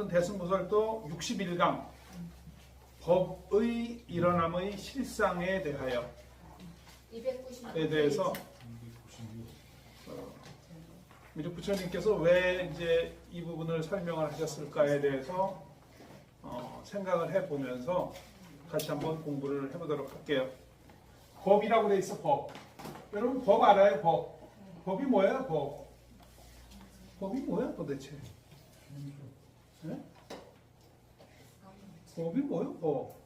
대승보살도 61강 법의 일어남의 실상에 대하여 에 대해서 우리 부처님께서 왜 이제 이 부분을 설명을 하셨을까에 대해서 생각을 해보면서 같이 한번 공부를 해보도록 할게요. 법이라고 돼 있어. 법. 여러분 법 알아요? 법. 법이 뭐예요? 법. 법이 뭐야 도대체? 네? 법이 뭐예요? 법.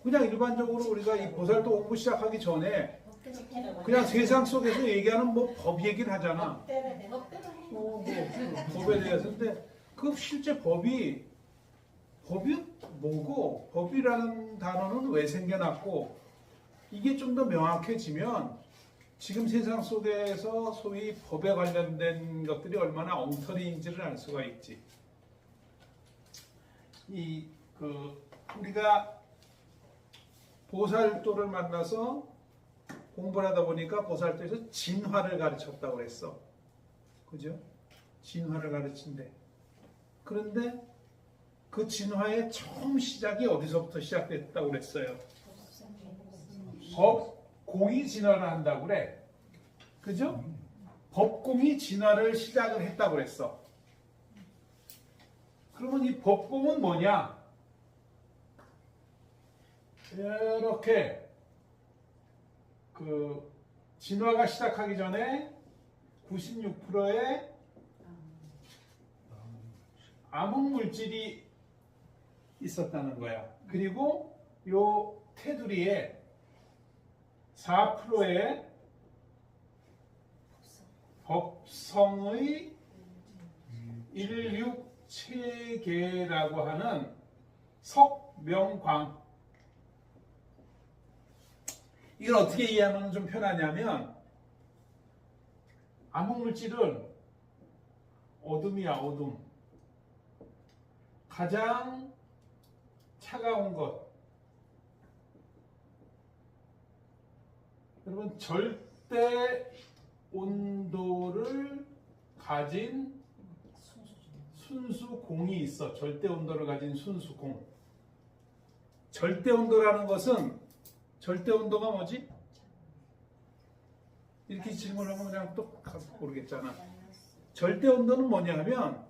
그냥 일반적으로 우리가 이 보살도 공부 시작하기 전에 그냥 세상 속에서 얘기하는 뭐 법 얘기를 하잖아. 뭐 법에 대해서. 근데 그 실제 법이 뭐고, 법이라는 단어는 왜 생겨났고, 이게 좀 더 명확해지면 지금 세상 속에서 소위 법에 관련된 것들이 얼마나 엉터리인지를 알 수가 있지. 우리가 보살도를 만나서 공부를 하다 보니까 보살도에서 진화를 가르쳤다고 그랬어. 그죠? 진화를 가르친대. 그런데 그 진화의 처음 시작이 어디서부터 시작됐다고 그랬어요? 법공이 진화를 한다고 그래. 그죠? 법공이 진화를 시작을 했다고 그랬어. 그러면 이 법공은 뭐냐? 이렇게 진화가 시작하기 전에 96%의 암흑물질이 있었다는 거야. 그리고 요 테두리에 4%의 법성의 16체계라고 하는 석명광. 이걸 어떻게 이해하면 좀 편하냐면, 암흑물질은 어둠이야, 어둠. 가장 차가운 것. 여러분, 절대 온도를 가진 순수공이 있어. 절대 온도를 가진 순수공. 절대 온도라는 것은, 절대 온도가 뭐지? 이렇게 질문하면 그냥 또 모르겠잖아. 절대 온도는 뭐냐면,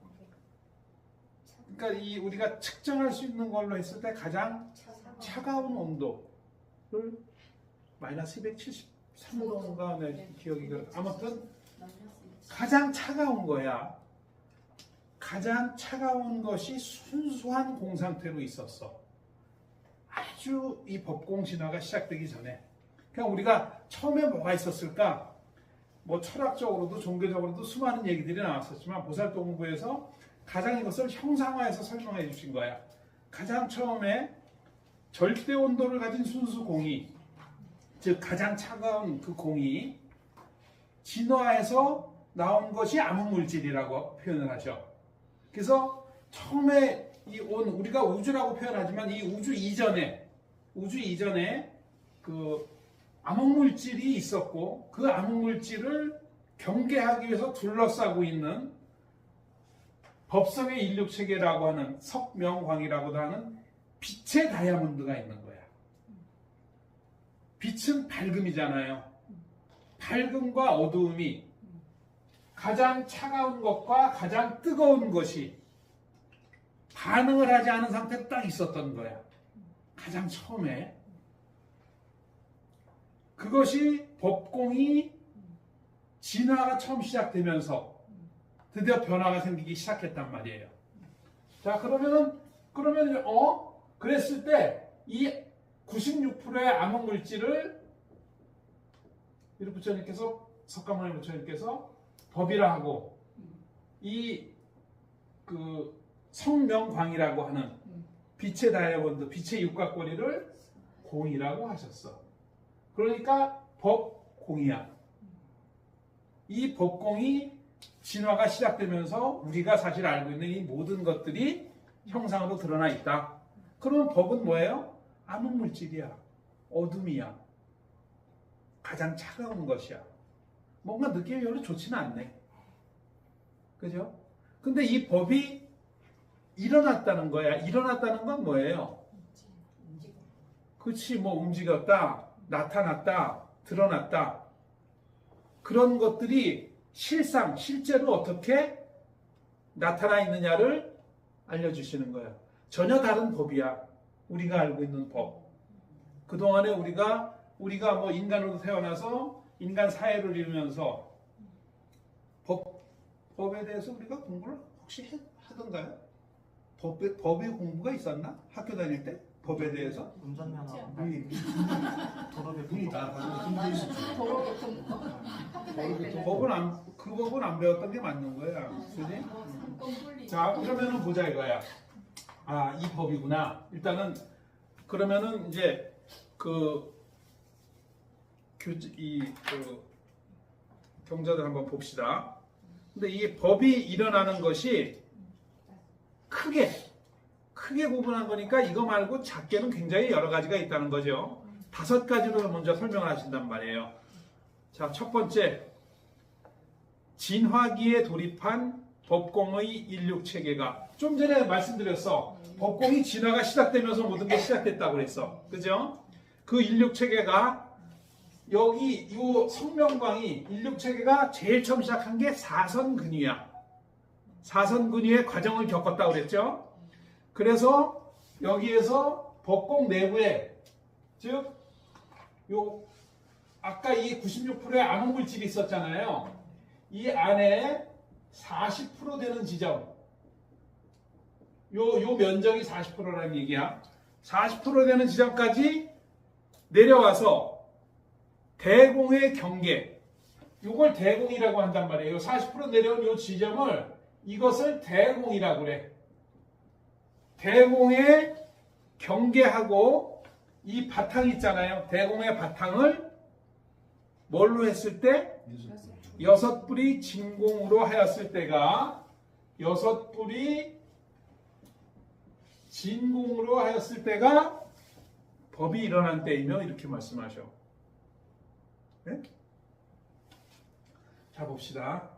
그러니까 우리가 측정할 수 있는 걸로 했을 때 가장 차가운 온도를 마이너스 273도인가 내 기억이 아무튼 가장 차가운 거야. 가장 차가운 것이 순수한 공상태로 있었어. 아주 이 법공 진화가 시작되기 전에. 그냥 우리가 처음에 뭐가 있었을까? 뭐 철학적으로도 종교적으로도 수많은 얘기들이 나왔었지만 보살도 공부에서 가장 이것을 형상화해서 설명해 주신 거야. 가장 처음에 절대 온도를 가진 순수 공이, 즉 가장 차가운 그 공이 진화해서 나온 것이 암흑물질이라고 표현을 하죠. 그래서 처음에 우리가 우주라고 표현하지만 이 우주 이전에 그 암흑물질이 있었고, 그 암흑물질을 경계하기 위해서 둘러싸고 있는 법성의 인력체계라고 하는 석명광이라고도 하는 빛의 다이아몬드가 있는 거야. 빛은 밝음이잖아요. 밝음과 어두움이 가장 차가운 것과 가장 뜨거운 것이 반응을 하지 않은 상태로 딱 있었던 거야. 가장 처음에. 그것이 법공이 진화가 처음 시작되면서 드디어 변화가 생기기 시작했단 말이에요. 자, 그러면 그랬을 때 이 96%의 암흑물질을 우리 부처님께서, 석가모니 부처님께서 법이라 하고, 이 성명광이라고 하는 빛의 다이아몬드, 빛의 육각고리를 공이라고 하셨어. 그러니까 법공이야. 이 법공이 진화가 시작되면서 우리가 사실 알고 있는 이 모든 것들이 형상으로 드러나 있다. 그러면 법은 뭐예요? 암흑물질이야. 어둠이야. 가장 차가운 것이야. 뭔가 느낌이 별로 좋지는 않네. 그죠? 근데 이 법이 일어났다는 거야. 일어났다는 건 뭐예요? 그렇지, 뭐 움직였다, 나타났다, 드러났다. 그런 것들이 실제로 어떻게 나타나 있느냐를 알려주시는 거예요. 전혀 다른 법이야. 우리가 알고 있는 법. 그동안에 우리가 뭐 인간으로 태어나서 인간 사회를 이루면서 법에 대해서 우리가 공부를 혹시 하던가요? 법의 공부가 있었나? 학교 다닐 때? 법에 대해서? 운전면허 분이 다 가지고 그 법은 안 배웠던 게 맞는 거야. 그지? 자, 그러면은 보자 이거야. 아, 이 법이구나. 일단은 그러면은 이제 경자들 한번 봅시다. 근데 이 법이 일어나는 것이 크게 구분한 거니까 이거 말고 작게는 굉장히 여러 가지가 있다는 거죠. 5가지로 먼저 설명을 하신단 말이에요. 자, 첫 번째, 진화기에 돌입한 법공의 인류체계가, 좀 전에 말씀드렸어. 법공이 진화가 시작되면서 모든 게 시작됐다고 그랬어. 그죠? 그 인류체계가 여기 이 성명광이 인류체계가 제일 처음 시작한 게 사선근유야. 사선근유의 과정을 겪었다고 그랬죠. 그래서 여기에서 법공 내부에, 즉 아까 이 96%의 암흑물질이 있었잖아요. 이 안에 40% 되는 지점, 요 면적이 40%라는 얘기야. 40% 되는 지점까지 내려와서 대공의 경계, 요걸 대공이라고 한단 말이에요. 40% 내려온 요 지점을, 이것을 대공이라고 그래. 대공의 경계하고 이 바탕 있잖아요. 대공의 바탕을 뭘로 했을 때? 6뿌리 진공으로 하였을 때가, 6뿌리 진공으로 하였을 때가 법이 일어난 때이며, 이렇게 말씀하셔. 네? 자, 봅시다.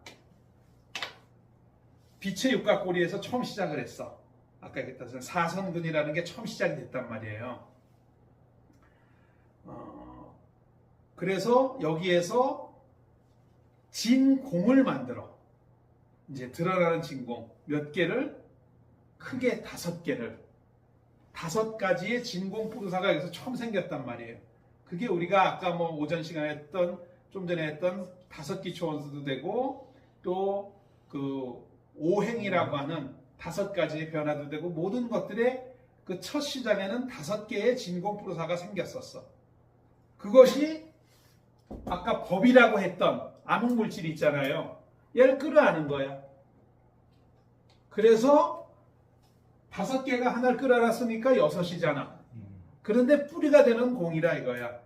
빛의 육각고리에서 처음 시작을 했어. 아까 얘기했던 사선근이라는 게 처음 시작이 됐단 말이에요. 그래서 여기에서 진공을 만들어. 이제 드러나는 진공 몇 개를, 크게 5개를, 5가지의 진공 푸르사가 여기서 처음 생겼단 말이에요. 그게 우리가 아까 뭐 오전 시간에 했던, 좀 전에 했던 5기초 원소도 되고, 또 그 오행이라고 하는 5가지의 변화도 되고, 모든 것들의 그 첫 시작에는 5개의 진공 푸르사가 생겼었어. 그것이 아까 법이라고 했던 암흑물질이 있잖아요. 얘를 끌어안은 거야. 그래서 5개가 하나를 끌어안았으니까 6이잖아. 그런데 뿌리가 되는 공이라 이거야.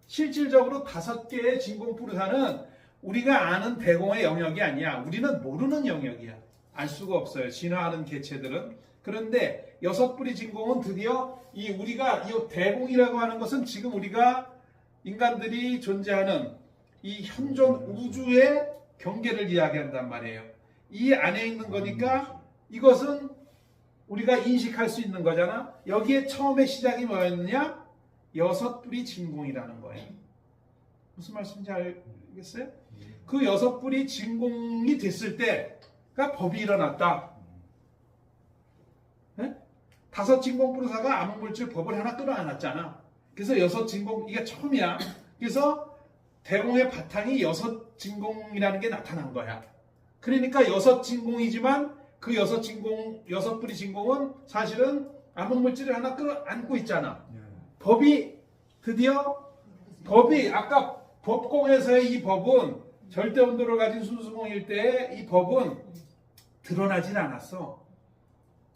실질적으로 5개의 진공 푸르사는 우리가 아는 대공의 영역이 아니야. 우리는 모르는 영역이야. 알 수가 없어요. 진화하는 개체들은. 그런데 6뿌리 진공은 드디어 우리가 이 대공이라고 하는 것은 지금 우리가 인간들이 존재하는 이 현존 우주의 경계를 이야기한단 말이에요. 이 안에 있는 거니까 이것은 우리가 인식할 수 있는 거잖아. 여기에 처음에 시작이 뭐였느냐? 6뿌리 진공이라는 거예요. 무슨 말씀인지 알겠어요? 그 6뿌리 진공이 됐을 때가 법이 일어났다. 네? 5 진공 푸르사가 암흑물질 법을 하나 끌어안았잖아. 그래서 6 진공, 이게 처음이야. 그래서 대공의 바탕이 6 진공이라는 게 나타난 거야. 그러니까 6 진공이지만 그 6뿌리 진공은 사실은 암흑물질을 하나 끌어안고 있잖아. 법이 아까 법공에서의 이 법은 절대 온도를 가진 순수공일 때 이 법은 드러나진 않았어.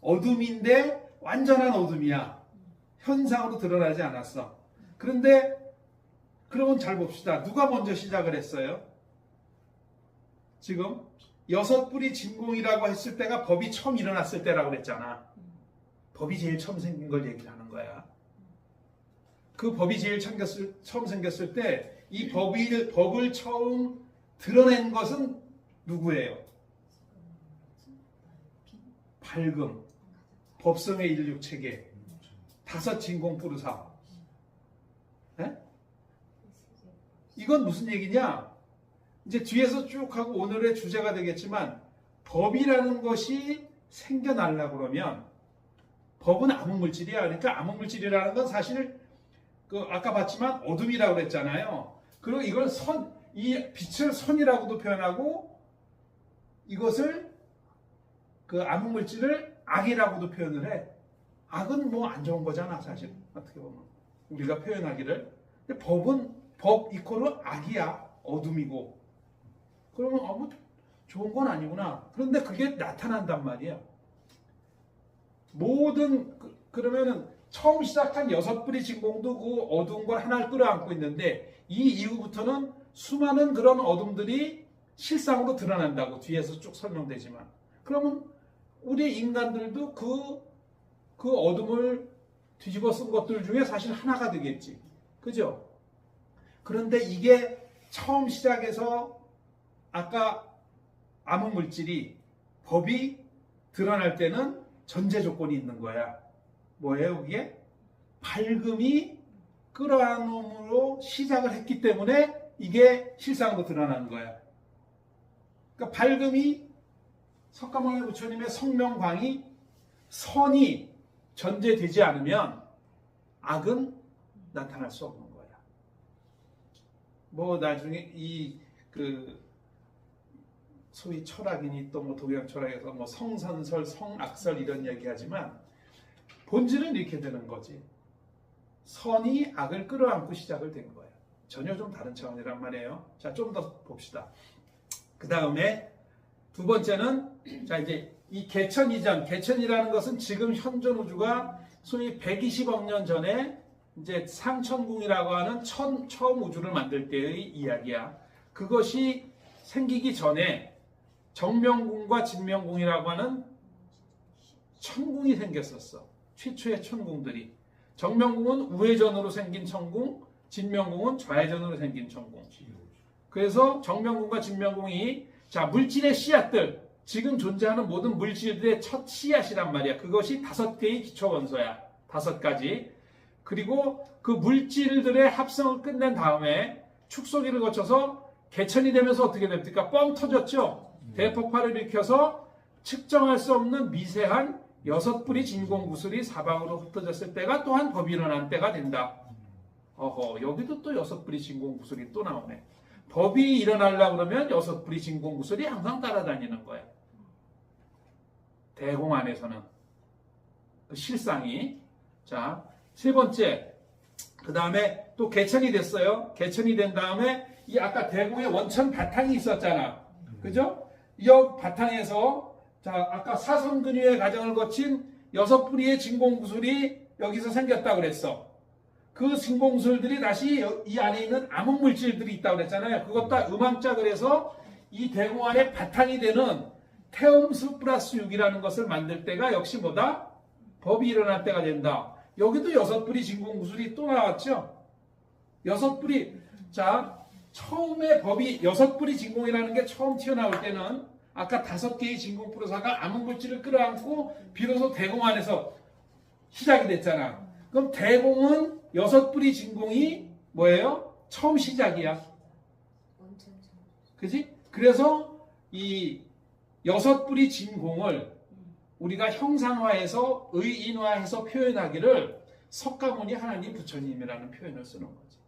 어둠인데 완전한 어둠이야. 현상으로 드러나지 않았어. 그런데 그러면 잘 봅시다. 누가 먼저 시작을 했어요? 지금 6뿌리 진공이라고 했을 때가 법이 처음 일어났을 때라고 그랬잖아. 법이 제일 처음 생긴 걸 얘기를 하는 거야. 그 법이 제일 처음 생겼을 때 이 법을 처음 드러낸 것은 누구예요? 밝음. 법성의 인육체계, 다섯 진공 뿌르사. 네? 이건 무슨 얘기냐? 이제 뒤에서 쭉 하고 오늘의 주제가 되겠지만 법이라는 것이 생겨나려고 그러면 법은 암흑물질이야. 그러니까 암흑물질이라는 건 사실 아까 봤지만 어둠이라고 그랬잖아요. 그리고 이걸 이 빛을 선이라고도 표현하고 이것을 그 암흑물질을 악이라고도 표현을 해. 악은 뭐 안 좋은 거잖아, 사실. 어떻게 보면. 우리가 표현하기를. 근데 법 이코르 악이야. 어둠이고. 그러면 뭐 좋은 건 아니구나. 그런데 그게 나타난단 말이야. 그러면은 처음 시작한 6뿌리 진공도 그 어두운 걸 하나를 끌어안고 있는데 이 이후부터는 수많은 그런 어둠들이 실상으로 드러난다고 뒤에서 쭉 설명되지만 그러면 우리 인간들도 그 어둠을 뒤집어 쓴 것들 중에 사실 하나가 되겠지. 그죠? 그런데 이게 처음 시작해서 아까 암흑물질이 법이 드러날 때는 전제 조건이 있는 거야. 뭐예요, 그게? 밝음이 끌어안음으로 시작을 했기 때문에 이게 실상으로 드러나는 거야. 그러니까 밝음이 석가모니 부처님의 성명광이 선이 전제되지 않으면 악은 나타날 수 없는 거야. 뭐 나중에 소위 철학이니 또 뭐 동양 철학에서 뭐 성선설, 성악설 이런 얘기하지만 본질은 이렇게 되는 거지. 선이 악을 끌어안고 시작을 된 거야. 전혀 좀 다른 차원이란 말이에요. 자, 좀 더 봅시다. 그 다음에 두 번째는 자 이제 이 개천 이전, 개천이라는 것은 지금 현존 우주가 소위 120억 년 전에 이제 상천궁이라고 하는 처음 우주를 만들 때의 이야기야. 그것이 생기기 전에 정명궁과 진명궁이라고 하는 천궁이 생겼었어. 최초의 천궁들이. 정명궁은 우회전으로 생긴 천궁, 진명궁은 좌회전으로 생긴 천궁. 그래서 정명궁과 진명궁이 자 물질의 씨앗들, 지금 존재하는 모든 물질들의 첫 씨앗이란 말이야. 그것이 5개의 기초 원소야. 5가지. 그리고 그 물질들의 합성을 끝낸 다음에 축소기를 거쳐서 개천이 되면서 어떻게 됩니까? 뻥 터졌죠? 대폭발을 일으켜서 측정할 수 없는 미세한 6뿌리 진공구슬이 사방으로 흩어졌을 때가 또한 법이 일어난 때가 된다. 여기도 또 6뿌리 진공구슬이 또 나오네. 법이 일어나려고 그러면 6뿌리 진공구슬이 항상 따라다니는 거야. 대공 안에서는. 그 실상이. 자, 세 번째. 그 다음에 또 개천이 됐어요. 개천이 된 다음에 이 아까 대공의 원천 바탕이 있었잖아. 그죠? 이 바탕에서 자 아까 사선근유의 과정을 거친 6뿌리의 진공구슬이 여기서 생겼다고 그랬어. 그 진공구슬들이 다시 이 안에 있는 암흑물질들이 있다고 그랬잖아요. 그것 다 음암짝을 해서 이 대공 안에 바탕이 되는 태음수 플러스 6이라는 것을 만들 때가 역시 뭐다? 법이 일어날 때가 된다. 여기도 6뿌리 진공구슬이 또 나왔죠. 6뿌리. 자, 처음에 법이 6뿌리 진공이라는 게 처음 튀어나올 때는 아까 5개의 진공 프로사가 암흑물질을 끌어안고 비로소 대공 안에서 시작이 됐잖아. 그럼 대공은 6뿌리 진공이 뭐예요? 처음 시작이야. 그지? 그래서 이 6뿌리 진공을 우리가 형상화해서 의인화해서 표현하기를 석가모니 하나님 부처님이라는 표현을 쓰는 거지.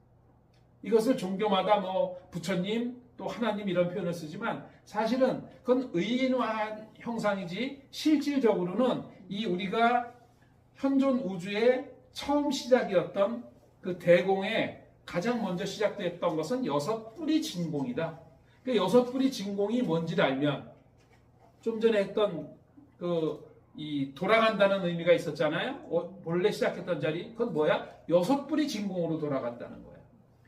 이것을 종교마다 뭐 부처님 또 하나님 이런 표현을 쓰지만 사실은 그건 의인화한 형상이지 실질적으로는 이 우리가 현존 우주의 처음 시작이었던 그 대공에 가장 먼저 시작됐던 것은 6뿌리 진공이다. 그 6뿌리 진공이 뭔지를 알면 좀 전에 했던 이 돌아간다는 의미가 있었잖아요. 본래 시작했던 자리 그건 뭐야? 6뿌리 진공으로 돌아간다는 거야.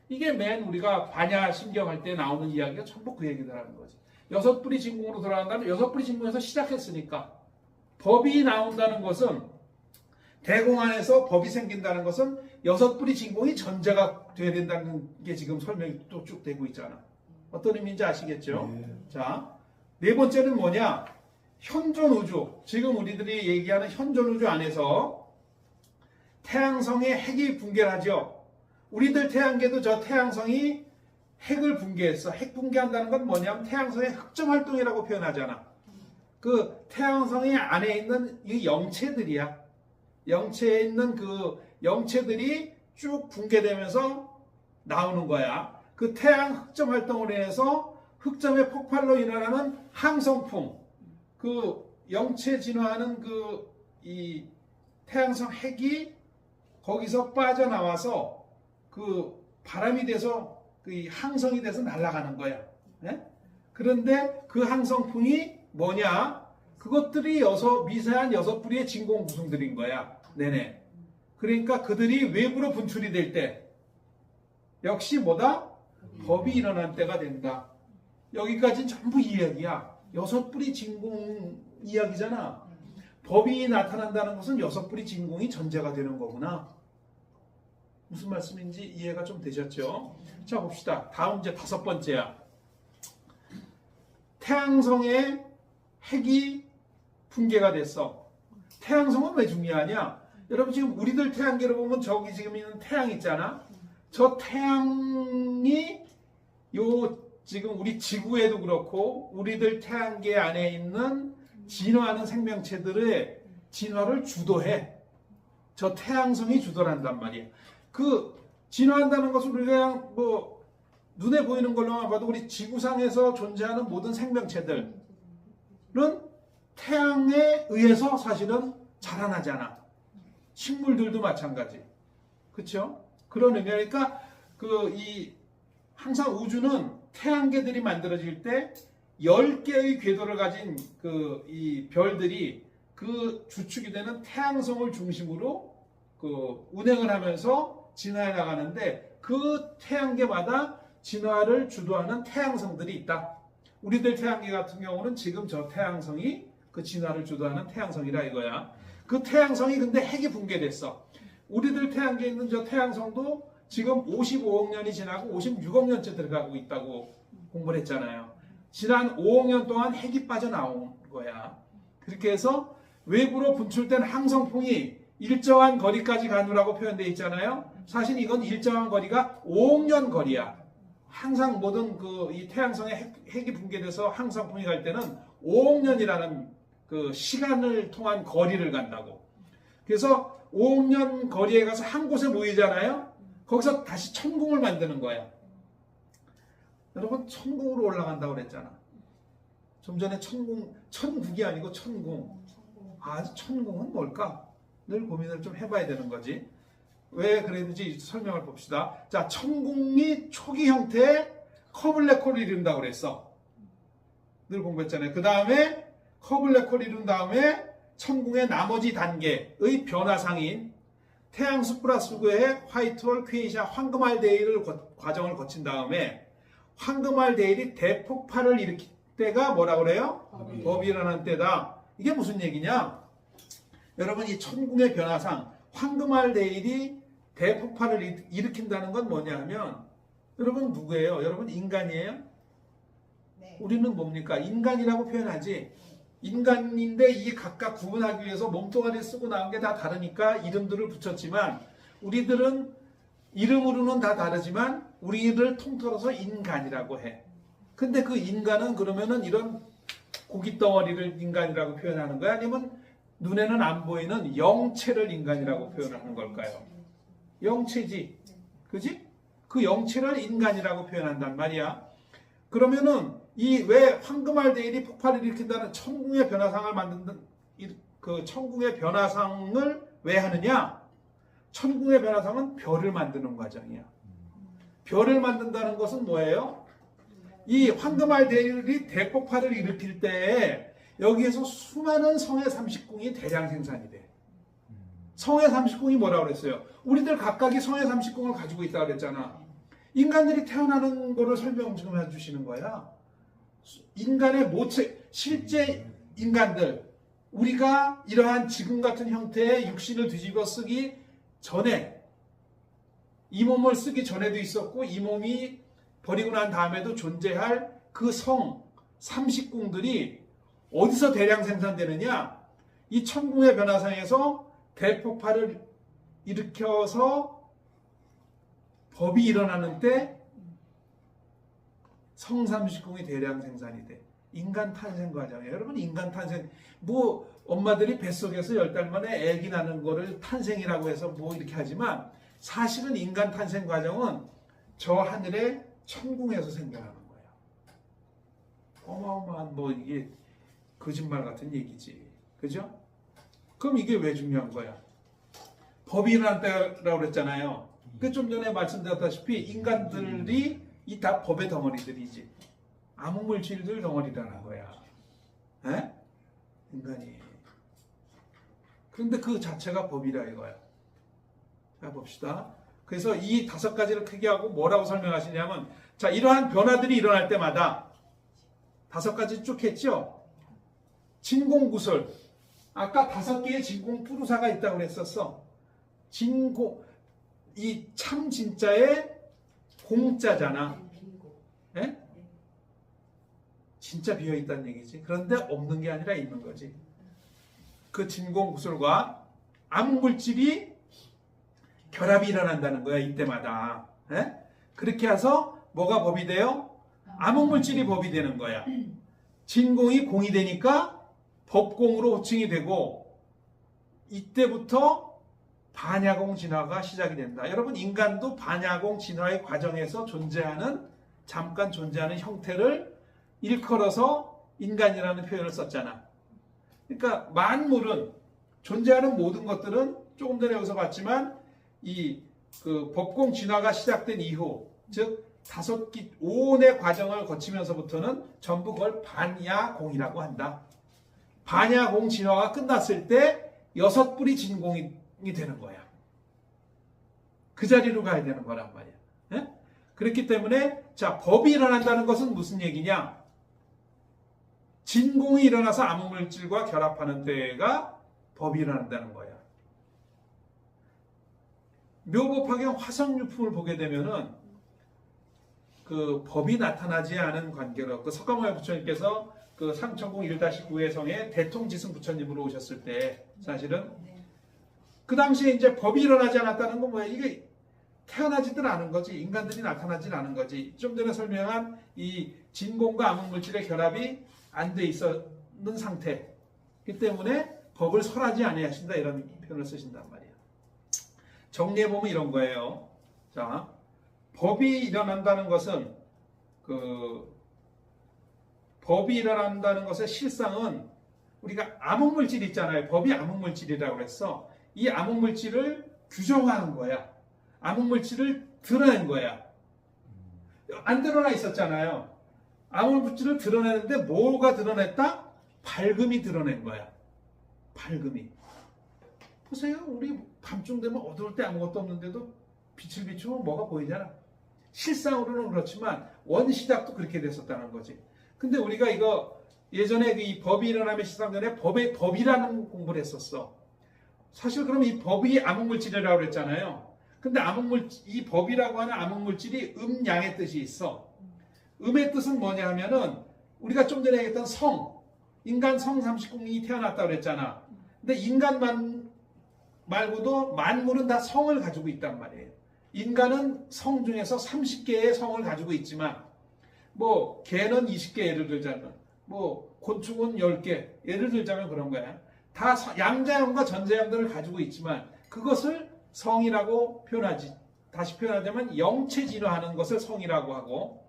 이게 맨 우리가 반야심경 할 때 나오는 이야기가 전부 그 얘기더라는 거지. 6뿌리 진공으로 돌아간다면 6뿌리 진공에서 시작했으니까 법이 나온다는 것은 대공 안에서 법이 생긴다는 것은 6뿌리 진공이 전제가 돼야 된다는 게 지금 설명이 또 쭉 되고 있잖아. 어떤 의미인지 아시겠죠? 자, 네 번째는 뭐냐? 현존 우주, 지금 우리들이 얘기하는 현존 우주 안에서 태양성의 핵이 붕괴하죠. 우리들 태양계도 저 태양성이 핵을 붕괴했어. 핵 붕괴한다는 건 뭐냐면 태양성의 흑점 활동이라고 표현하잖아. 그 태양성의 안에 있는 이 영체들이야. 영체에 있는 그 영체들이 쭉 붕괴되면서 나오는 거야. 그 태양 흑점 활동으로 인해서 흑점의 폭발로 일어나는 항성풍, 그 영체 진화하는 그 이 태양성 핵이 거기서 빠져나와서 그 바람이 돼서 그 항성이 돼서 날아가는 거야. 네? 그런데 그 항성풍이 뭐냐? 그것들이 미세한 6뿌리의 진공 구성들인 거야. 네네. 그러니까 그들이 외부로 분출이 될 때 역시 뭐다? 법이 일어난 때가 된다. 여기까지는 전부 이야기야. 6뿌리 진공 이야기잖아. 법이 나타난다는 것은 6뿌리 진공이 전제가 되는 거구나. 무슨 말씀인지 이해가 좀 되셨죠? 자, 봅시다. 다음 이제 5번째야. 태양성의 핵이 붕괴가 됐어. 태양성은 왜 중요하냐? 여러분 지금 우리들 태양계를 보면 저기 지금 있는 태양 있잖아. 저 태양이 지금 우리 지구에도 그렇고 우리들 태양계 안에 있는 진화하는 생명체들의 진화를 주도해. 저 태양성이 주도를 한단 말이야. 그 진화한다는 것은 우리가 그냥 뭐 눈에 보이는 걸로만 봐도 우리 지구상에서 존재하는 모든 생명체들은 태양에 의해서 사실은 자라나잖아. 식물들도 마찬가지. 그렇죠? 그런 의미니까 항상 우주는 태양계들이 만들어질 때 10개의 궤도를 가진 이 별들이 그 주축이 되는 태양성을 중심으로 운행을 하면서 진화해 나가는데 그 태양계마다 진화를 주도하는 태양성들이 있다. 우리들 태양계 같은 경우는 지금 저 태양성이 그 진화를 주도하는 태양성이라 이거야. 그 태양성이 근데 핵이 붕괴됐어. 우리들 태양계에 있는 저 태양성도 지금 55억 년이 지나고 56억 년째 들어가고 있다고 공부를 했잖아요. 지난 5억 년 동안 핵이 빠져나온 거야. 그렇게 해서 외부로 분출된 항성풍이 일정한 거리까지 가느라고 표현되어 있잖아요. 사실 이건 일정한 거리가 5억 년 거리야. 항상 모든 이 태양성의 핵이 붕괴돼서 항성풍이 갈 때는 5억 년이라는 그 시간을 통한 거리를 간다고. 그래서 5억 년 거리에 가서 한 곳에 모이잖아요. 거기서 다시 천궁을 만드는 거야. 여러분 천궁으로 올라간다고 그랬잖아. 좀 전에 천국이 아니고 천궁. 천궁은 뭘까? 늘 고민을 좀 해봐야 되는 거지. 왜 그랬는지 설명을 봅시다. 자, 천궁이 초기 형태의 커블랙홀을 이룬다고 그랬어. 늘 공부했잖아요. 그 다음에 커블랙홀을 이룬 다음에 천궁의 나머지 단계의 변화상인 태양수 플러스 9의 화이트홀, 퀘이샤, 황금알데일을 과정을 거친 다음에 황금알데일이 대폭발을 일으킬 때가 뭐라고 그래요? 법이 일어난 때다. 이게 무슨 얘기냐? 여러분 이 천궁의 변화상 황금알데일이 대폭발을 일으킨다는 건 뭐냐 하면 여러분 누구예요? 여러분 인간이에요? 네. 우리는 뭡니까? 인간이라고 표현하지. 인간인데 이 각각 구분하기 위해서 몸뚱아리 쓰고 나온 게 다 다르니까 이름들을 붙였지만 우리들은 이름으로는 다 다르지만 우리를 통틀어서 인간이라고 해. 근데 그 인간은 그러면은 이런 고깃덩어리를 인간이라고 표현하는 거야? 아니면 눈에는 안 보이는 영체를 인간이라고 표현하는 걸까요? 영체지. 그지? 그 영체를 인간이라고 표현한단 말이야. 그러면은 왜 황금알데일이 폭발을 일으킨다는 천궁의 변화상을 만드는 그 천궁의 변화상을 왜 하느냐? 천궁의 변화상은 별을 만드는 과정이야. 별을 만든다는 것은 뭐예요? 이 황금알데일이 대폭발을 일으킬 때 여기에서 수많은 성의 30궁이 대량 생산이 돼. 성의 30궁이 뭐라고 그랬어요? 우리들 각각이 성의 30궁을 가지고 있다고 그랬잖아. 인간들이 태어나는 거를 설명 좀 해주시는 거야. 인간의 모체, 실제 인간들, 우리가 이러한 지금 같은 형태의 육신을 뒤집어 쓰기 전에, 이 몸을 쓰기 전에도 있었고 이 몸이 버리고 난 다음에도 존재할 그 성 30궁들이 어디서 대량 생산되느냐? 이 천궁의 변화상에서 대폭발을 일으켜서 법이 일어나는 때 성삼십궁이 대량 생산이 돼. 인간 탄생 과정이에요. 여러분, 인간 탄생, 뭐 엄마들이 뱃속에서 10달 만에 아기 나는 거를 탄생이라고 해서 뭐 이렇게 하지만 사실은 인간 탄생 과정은 저 하늘의 천궁에서 생겨나는 거예요. 어마어마한 뭐 이게 거짓말 같은 얘기지. 그죠? 그럼 이게 왜 중요한 거야? 법이 일어날 때라고 그랬잖아요. 그 좀 전에 말씀드렸다시피 인간들이 이 다 법의 덩어리들이지. 암흑물질들 덩어리라는 거야. 에? 인간이. 그런데 그 자체가 법이라 이거야. 자, 봅시다. 그래서 이 5가지를 크게 하고 뭐라고 설명하시냐면, 자, 이러한 변화들이 일어날 때마다 5가지 쭉 했죠? 진공구설. 아까 5개의 진공 푸르사가 있다고 그랬었어. 진공, 이 참 진짜의 공짜잖아. 예? 진짜 비어있다는 얘기지. 그런데 없는 게 아니라 있는 거지. 그 진공구설과 암흑물질이 결합이 일어난다는 거야, 이때마다. 예? 그렇게 해서 뭐가 법이 돼요? 암흑물질이 법이 되는 거야. 진공이 공이 되니까 법공으로 호칭이 되고, 이때부터 반야공 진화가 시작이 된다. 여러분, 인간도 반야공 진화의 과정에서 잠깐 존재하는 형태를 일컬어서 인간이라는 표현을 썼잖아. 그러니까 만물은, 존재하는 모든 것들은 조금 전에 여기서 봤지만 그 법공 진화가 시작된 이후, 즉 5온의 과정을 거치면서부터는 전부 그걸 반야공이라고 한다. 반야공 진화가 끝났을 때 6뿔이 진공이 되는 거야. 그 자리로 가야 되는 거란 말이야. 예? 그렇기 때문에 자, 법이 일어난다는 것은 무슨 얘기냐? 진공이 일어나서 암흑물질과 결합하는 때가 법이 일어난다는 거야. 묘법화경 화성유품을 보게 되면은 그 법이 나타나지 않은 관계로, 그 석가모니 부처님께서 그 상천궁 1-9의 성에 대통지승 부처님으로 오셨을 때 사실은 그 당시에 이제 법이 일어나지 않았다는 건 뭐야? 이게 태어나지들 않은 거지. 인간들이 나타나질 않은 거지. 좀 전에 설명한 이 진공과 암흑물질의 결합이 안 돼 있었는 상태. 그 때문에 법을 설하지 아니하신다 이런 표현을 쓰신단 말이에요. 정리해보면 이런 거예요. 자, 법이 일어난다는 것은 법이 일어난다는 것의 실상은 우리가 암흑물질 있잖아요. 법이 암흑물질이라고 그랬어. 이 암흑물질을 규정하는 거야. 암흑물질을 드러낸 거야. 안 드러나 있었잖아요. 암흑물질을 드러내는데 뭐가 드러냈다? 밝음이 드러낸 거야. 밝음이. 보세요. 우리 밤중 되면 어두울 때 아무것도 없는데도 빛을 비추면 뭐가 보이잖아. 실상으로는 그렇지만 원시작도 그렇게 됐었다는 거지. 근데 우리가 이거 예전에 이 법이 일어나면 시상 전에 법이라는 공부를 했었어. 사실 그럼 이 법이 암흑물질이라고 그랬잖아요. 근데 이 법이라고 하는 암흑물질이 음양의 뜻이 있어. 음의 뜻은 뭐냐 하면은 우리가 좀 전에 얘기했던 인간 성 30궁이 태어났다고 그랬잖아. 근데 인간만 말고도 만물은 다 성을 가지고 있단 말이에요. 인간은 성 중에서 30개의 성을 가지고 있지만 뭐 개는 20개 예를 들자면 뭐 곤충은 10개 예를 들자면 그런 거야. 다 양자형과 전자형들을 가지고 있지만 그것을 성이라고 표현하지. 다시 표현하자면 영체 진화하는 것을 성이라고 하고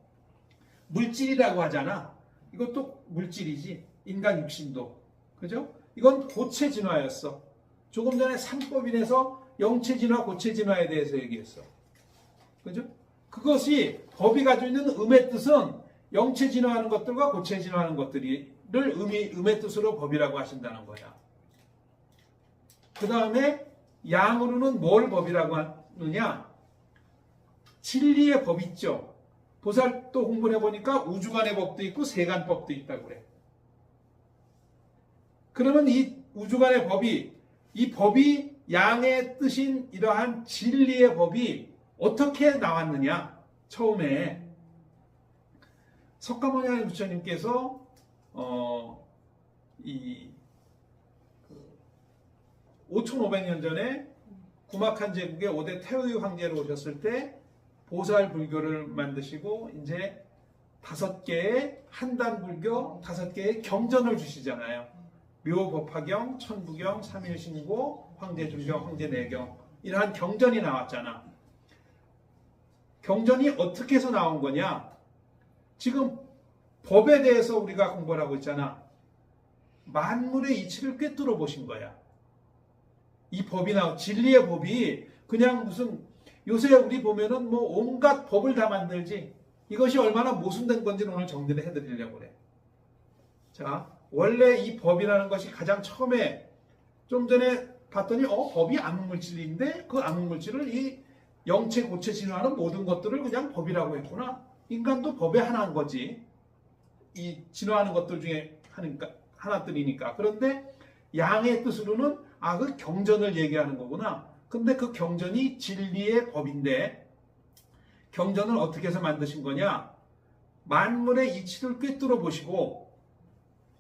물질이라고 하잖아. 이것도 물질이지. 인간 육신도. 그죠? 이건 고체 진화였어. 조금 전에 삼법인에서 영체 진화, 고체 진화에 대해서 얘기했어. 그죠? 그것이 법이 가지고 있는 음의 뜻은 영체 진화하는 것들과 고체 진화하는 것들을 음의 뜻으로 법이라고 하신다는 거야. 그 다음에 양으로는 뭘 법이라고 하느냐? 진리의 법 있죠. 보살도 공부를 해보니까 우주간의 법도 있고 세간법도 있다고 그래. 그러면 이 우주간의 이 법이 양의 뜻인 이러한 진리의 법이 어떻게 나왔느냐? 처음에 석가모니 부처님께서 이 5,500년 전에 구막한 제국의 5대 태의 황제로 오셨을 때 보살 불교를 만드시고 이제 5개의 한단 불교 5개의 경전을 주시잖아요. 묘법화경, 천부경, 삼일신고, 황제중경, 황제내경 이러한 경전이 나왔잖아. 경전이 어떻게 해서 나온 거냐? 지금 법에 대해서 우리가 공부를 하고 있잖아. 만물의 이치를 꿰뚫어 보신 거야. 이 법이 진리의 법이 그냥 무슨 요새 우리 보면은 뭐 온갖 법을 다 만들지 이것이 얼마나 모순된 건지는 오늘 정리를 해드리려고 그래. 자, 원래 이 법이라는 것이 가장 처음에 좀 전에 봤더니 법이 암흑물질인데 그 암흑물질을 이 영체 고체 진화하는 모든 것들을 그냥 법이라고 했구나. 인간도 법의 하나인 거지. 이 진화하는 것들 중에 하나들이니까. 그런데 양의 뜻으로는 그 경전을 얘기하는 거구나. 근데 그 경전이 진리의 법인데 경전을 어떻게 해서 만드신 거냐? 만물의 이치를 꿰뚫어 보시고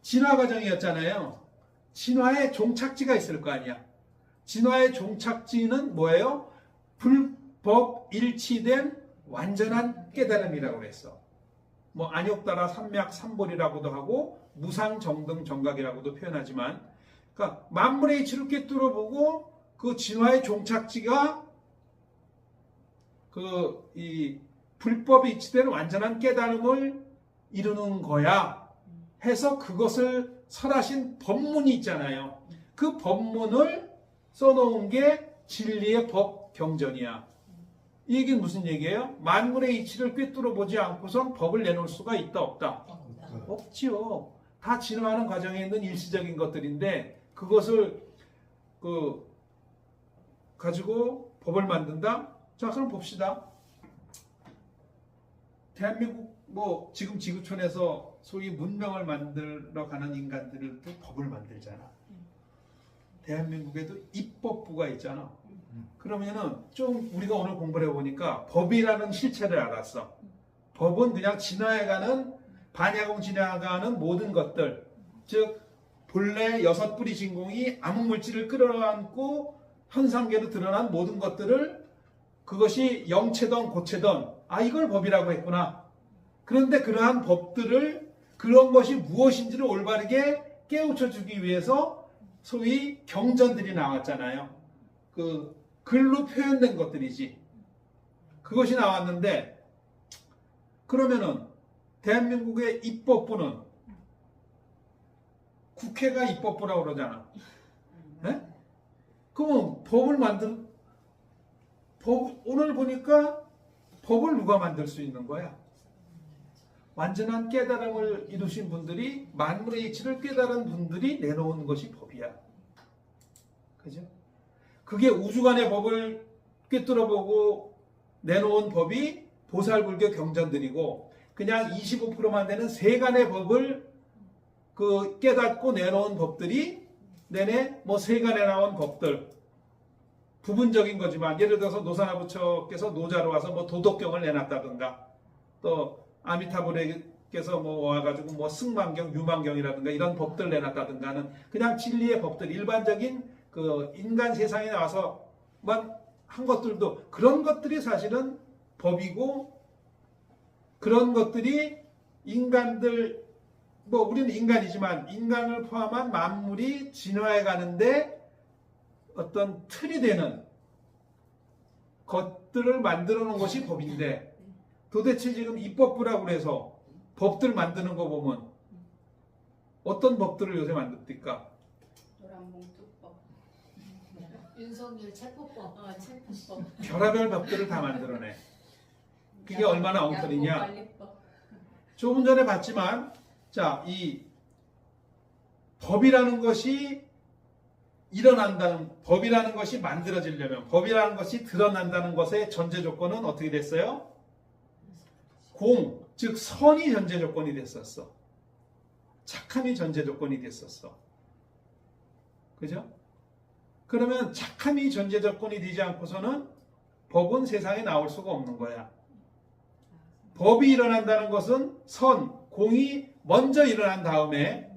진화 과정이었잖아요. 진화의 종착지가 있을 거 아니야. 진화의 종착지는 뭐예요? 불법 일치된 완전한 깨달음이라고 그랬어. 뭐 안욕따라 삼맥 삼볼이라고도 하고 무상정등 정각이라고도 표현하지만, 그러니까 만물의 이치를 꿰뚫어 보고 그 진화의 종착지가 이 불법이 이치된 완전한 깨달음을 이루는 거야 해서 그것을 설하신 법문이 있잖아요. 그 법문을 써놓은 게 진리의 법 경전이야. 이 얘기는 무슨 얘기예요? 만물의 이치를 꿰뚫어 보지 않고선 법을 내놓을 수가 있다 없다? 없지요. 다 진화하는 과정에 있는 일시적인 것들인데 그것을 가지고 법을 만든다? 자, 그럼 봅시다. 대한민국 지금 지구촌에서 소위 문명을 만들어 가는 인간들도 법을 만들잖아. 대한민국에도 입법부가 있잖아. 그러면은 좀 우리가 오늘 공부를 해보니까 법이라는 실체를 알았어. 법은 그냥 진화해가는 반야공 진화해가는 모든 것들, 즉 본래 6뿌리 진공이 암흑물질을 끌어안고 현상계로 드러난 모든 것들을 그것이 영체든 고체든 이걸 법이라고 했구나. 그런데 그러한 법들을 그런 것이 무엇인지를 올바르게 깨우쳐 주기 위해서 소위 경전들이 나왔잖아요. 그 글로 표현된 것들이지. 그것이 나왔는데 그러면은 대한민국의 입법부는 국회가 입법부라고 그러잖아. 네? 그러면 오늘 보니까 법을 누가 만들 수 있는 거야? 완전한 깨달음을 이루신 분들이, 만물의 이치를 깨달은 분들이 내놓은 것이 법이야. 그죠? 그게 우주간의 법을 꿰뚫어보고 내놓은 법이 보살불교 경전들이고, 그냥 25%만 되는 세간의 법을 깨닫고 내놓은 법들이 내내 세간에 나온 법들, 부분적인 거지만, 예를 들어서 노사나부처께서 노자로 와서 도덕경을 내놨다든가, 또 아미타불에께서 와가지고 승만경, 유만경이라든가 이런 법들 내놨다든가 하는 그냥 진리의 법들, 일반적인 인간 세상에 나와서만 한 것들도, 그런 것들이 사실은 법이고, 그런 것들이 인간들, 우리는 인간이지만 인간을 포함한 만물이 진화해 가는데 어떤 틀이 되는 것들을 만들어 놓은 것이 법인데, 도대체 지금 입법부라고 해서 법들 만드는 거 보면 어떤 법들을 요새 만듭니까? 노란봉투법, 윤석열 체포법, 체포법, 별의별 법들을 다 만들어내. 그게 얼마나 엉터리냐? 조금 전에 봤지만, 자, 이 법이라는 것이 법이라는 것이 만들어지려면, 법이라는 것이 드러난다는 것의 전제 조건은 어떻게 됐어요? 즉 선이 전제 조건이 됐었어. 착함이 전제 조건이 됐었어. 그죠? 그러면 착함이 전제 조건이 되지 않고서는 법은 세상에 나올 수가 없는 거야. 법이 일어난다는 것은 공이 먼저 일어난 다음에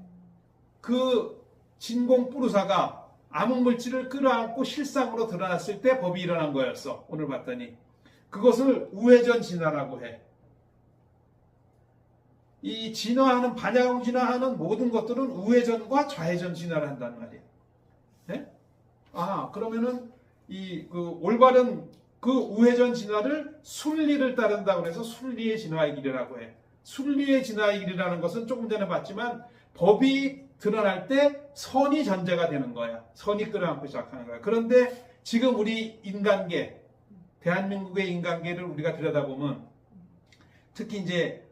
그 진공 뿌르사가 암흑물질을 끌어안고 실상으로 드러났을 때 법이 일어난 거였어. 오늘 봤더니 그것을 우회전 진화라고 해. 이 진화하는 반야공 진화하는 모든 것들은 우회전과 좌회전 진화를 한단 말이야. 네? 그러면은 그 올바른 그 우회전 진화를 순리를 따른다고 해서 순리의 진화의 길이라고 해. 순리의 진화의 길이라는 것은 조금 전에 봤지만 법이 드러날 때 선이 전제가 되는 거야. 선이 끌어안고 시작하는 거야. 그런데 지금 우리 인간계, 대한민국의 인간계를 우리가 들여다보면 특히 이제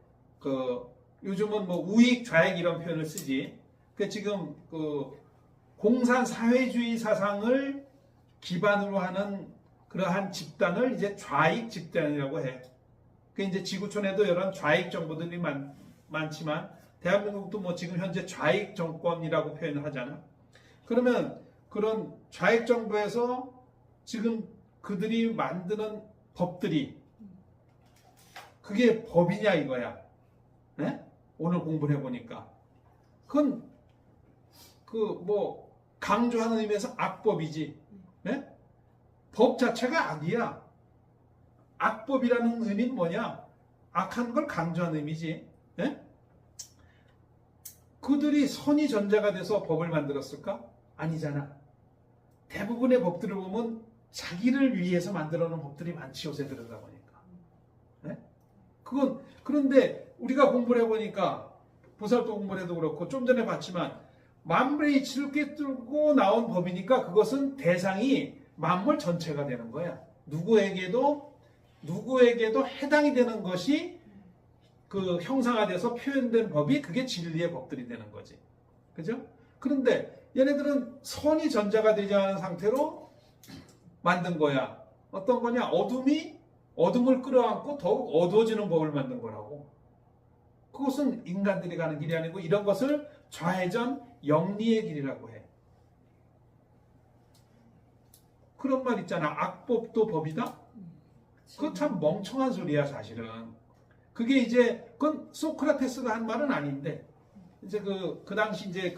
요즘은 뭐 우익, 좌익 이런 표현을 쓰지. 지금 공산 사회주의 사상을 기반으로 하는 그러한 집단을 이제 좌익 집단이라고 해. 이제 지구촌에도 이런 좌익 정부들이 많지만 대한민국도 뭐 지금 현재 좌익 정권이라고 표현을 하잖아. 그러면 그런 좌익 정부에서 지금 그들이 만드는 법들이 그게 법이냐 이거야. 네? 오늘 공부를 해보니까 그건 뭐 강조하는 의미에서 악법이지. 네? 법 자체가 악이야. 악법이라는 의미는 뭐냐? 악한 걸 강조하는 의미지. 네? 그들이 선이 전제가 돼서 법을 만들었을까? 아니잖아. 대부분의 법들을 보면 자기를 위해서 만들어 놓은 법들이 많지, 요새 들어다 보니까. 네? 그런데 우리가 공부를 해보니까 보살도 공부를 해도 그렇고 좀 전에 봤지만 만물의 이치를 꿰뚫고 나온 법이니까 그것은 대상이 만물 전체가 되는 거야. 누구에게도 해당이 되는 것이 그 형상화돼서 표현된 법이 그게 진리의 법들이 되는 거지. 그죠? 그런데 얘네들은 선이 전제가 되지 않은 상태로 만든 거야. 어떤 거냐? 어둠을 끌어안고 더욱 어두워지는 법을 만든 거라고. 그것은 인간들이 가는 길이 아니고 이런 것을 좌회전 영리의 길이라고 해. 그런 말 있잖아. 악법도 법이다? 그거 참 멍청한 소리야, 사실은. 그게 이제, 그건 소크라테스가 한 말은 아닌데, 이제 그 당시 이제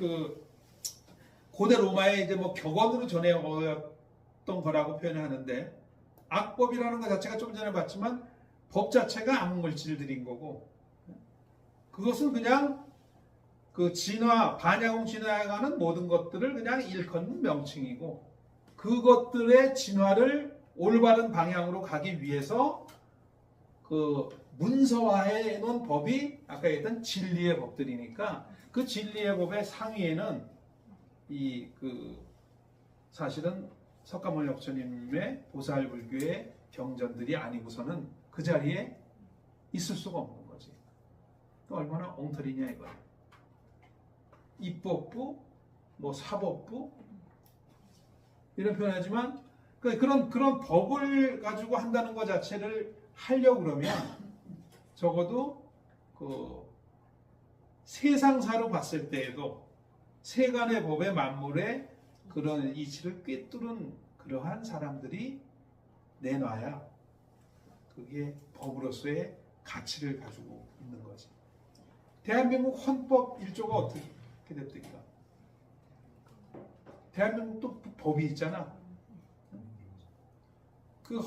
고대 로마에 이제 뭐 격언으로 전해왔던 거라고 표현을 하는데, 악법이라는 것 자체가 좀 전에 봤지만, 법 자체가 암흑물질들인 거고, 그것은 그냥 반야공 진화에 가는 모든 것들을 그냥 일컫는 명칭이고, 그것들의 진화를 올바른 방향으로 가기 위해서 문서화해 놓은 법이 아까 얘기했던 진리의 법들이니까 그 진리의 법의 상위에는 사실은 석가모니 부처님의 보살불교의 경전들이 아니고서는 그 자리에 있을 수가 없는 거지. 또 얼마나 엉터리냐 이거야. 입법부, 뭐 사법부 이런 표현하지만 그런 법을 가지고 한다는 것 자체를 하려고 그러면 적어도 세상사로 봤을 때에도 세간의 법의 만물의 그런 이치를 꿰뚫은 그러한 사람들이 내놔야 그게 법으로서의 가치를 가지고 있는 거지. 대한민국 헌법 1조가 어떻게 됩니까? 대한민국도 법이 있잖아. 그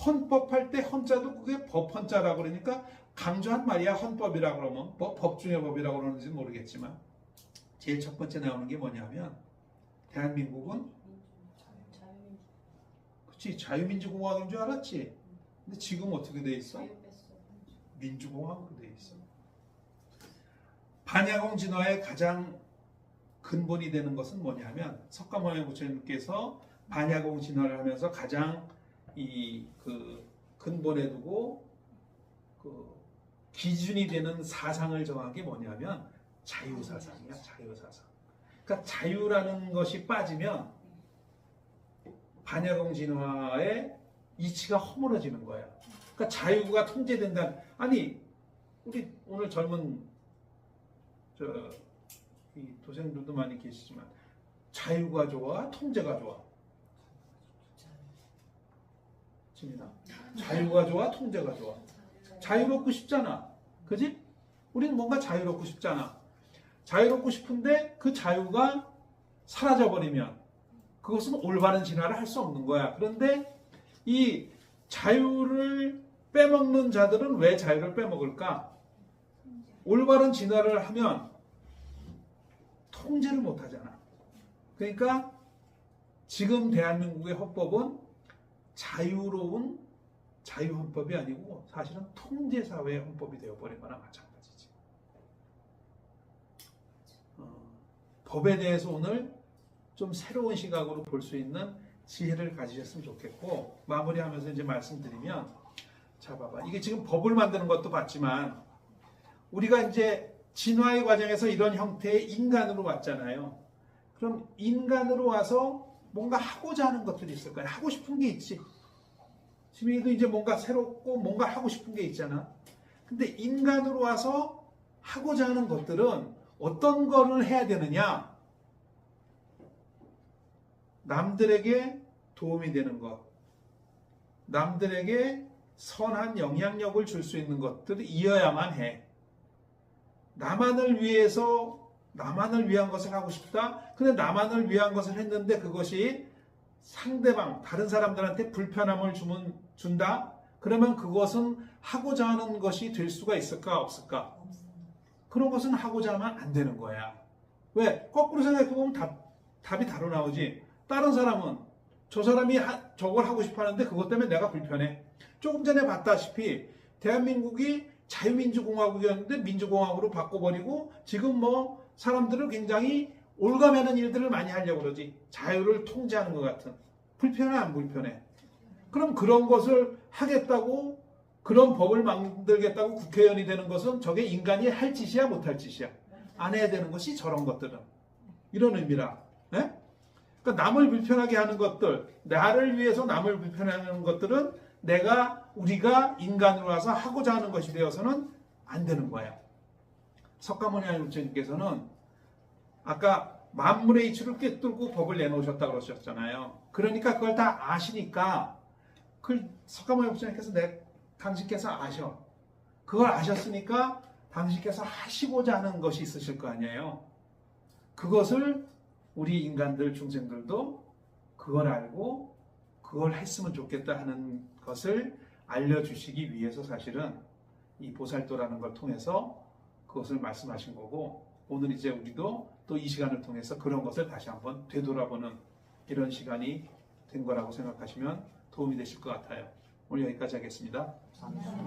헌법할 때 헌자도 그게 법헌자라고 그러니까 강조한 말이야. 헌법이라고 그러면 뭐 법 중의 법이라고 그러는지 모르겠지만 제일 첫 번째 나오는 게 뭐냐면 대한민국은 그치 자유민주공화국인 줄 알았지. 근데 지금 어떻게 돼 있어? 민주공화국으로 돼 있어. 반야공 진화의 가장 근본이 되는 것은 뭐냐면 석가모니 부처님께서 반야공 진화를 하면서 가장 근본에 두고 기준이 되는 사상을 정한 게 뭐냐면 자유사상이야. 자유사상. 그러니까 자유라는 것이 빠지면 반야공 진화의 이치가 허물어지는 거야. 그러니까 자유가 통제된다는. 아니 우리 오늘 젊은 이 도생들도 많이 계시지만 자유가 좋아, 통제가 좋아. 지민아, 자유가 좋아, 통제가 좋아. 자유롭고 싶잖아, 그지? 우리는 뭔가 자유롭고 싶잖아. 자유롭고 싶은데 그 자유가 사라져버리면 그것은 올바른 진화를 할 수 없는 거야. 그런데 이 자유를 빼먹는 자들은 왜 자유를 빼먹을까? 올바른 진화를 하면 통제를 못 하잖아. 그러니까 지금 대한민국의 헌법은 자유로운 자유헌법이 아니고 사실은 통제사회의 헌법이 되어버린 거나 마찬가지지. 법에 대해서 오늘 좀 새로운 시각으로 볼 수 있는 지혜를 가지셨으면 좋겠고, 마무리하면서 이제 말씀드리면, 자 봐봐, 이게 지금 법을 만드는 것도 봤지만 우리가 이제 진화의 과정에서 이런 형태의 인간으로 왔잖아요. 그럼 인간으로 와서 뭔가 하고자 하는 것들이 있을 거야. 하고 싶은 게 있지. 지민이도 이제 뭔가 새롭고 뭔가 하고 싶은 게 있잖아. 근데 인간으로 와서 하고자 하는 것들은 어떤 거를 해야 되느냐? 남들에게 도움이 되는 것, 남들에게 선한 영향력을 줄 수 있는 것들이어야만 해. 나만을 위한 것을 하고 싶다? 근데 나만을 위한 것을 했는데 그것이 상대방, 다른 사람들한테 불편함을 준다? 그러면 그것은 하고자 하는 것이 될 수가 있을까, 없을까? 그런 것은 하고자 하면 안 되는 거야. 왜? 거꾸로 생각해보면 답이 다르 나오지. 다른 사람은 저 사람이 저걸 하고 싶어 하는데 그것 때문에 내가 불편해. 조금 전에 봤다시피 대한민국이 자유민주공화국이었는데 민주공화국으로 바꿔버리고 지금 뭐 사람들을 굉장히 올가매는 일들을 많이 하려고 그러지. 자유를 통제하는 것 같은. 불편해 안 불편해? 그럼 그런 것을 하겠다고, 그런 법을 만들겠다고 국회의원이 되는 것은 저게 인간이 할 짓이야 못 할 짓이야? 안 해야 되는 것이 저런 것들은. 이런 의미라. 네? 그러니까 남을 불편하게 하는 것들, 나를 위해서 남을 불편하게 하는 것들은 우리가 인간으로 와서 하고자 하는 것이 되어서는 안 되는 거야. 석가모니 할아버지께서는 아까 만물의 이치를 꿰뚫고 법을 내놓으셨다 그러셨잖아요. 그러니까 그걸 다 아시니까 석가모니 할아버지께서 당신께서 아셔. 그걸 아셨으니까 당신께서 하시고자 하는 것이 있으실 거 아니에요. 그것을 우리 인간들 중생들도 그걸 알고 그걸 했으면 좋겠다 하는 것을 알려주시기 위해서 사실은 이 보살도라는 걸 통해서 그것을 말씀하신 거고, 오늘 이제 우리도 또 이 시간을 통해서 그런 것을 다시 한번 되돌아보는 이런 시간이 된 거라고 생각하시면 도움이 되실 것 같아요. 오늘 여기까지 하겠습니다. 감사합니다.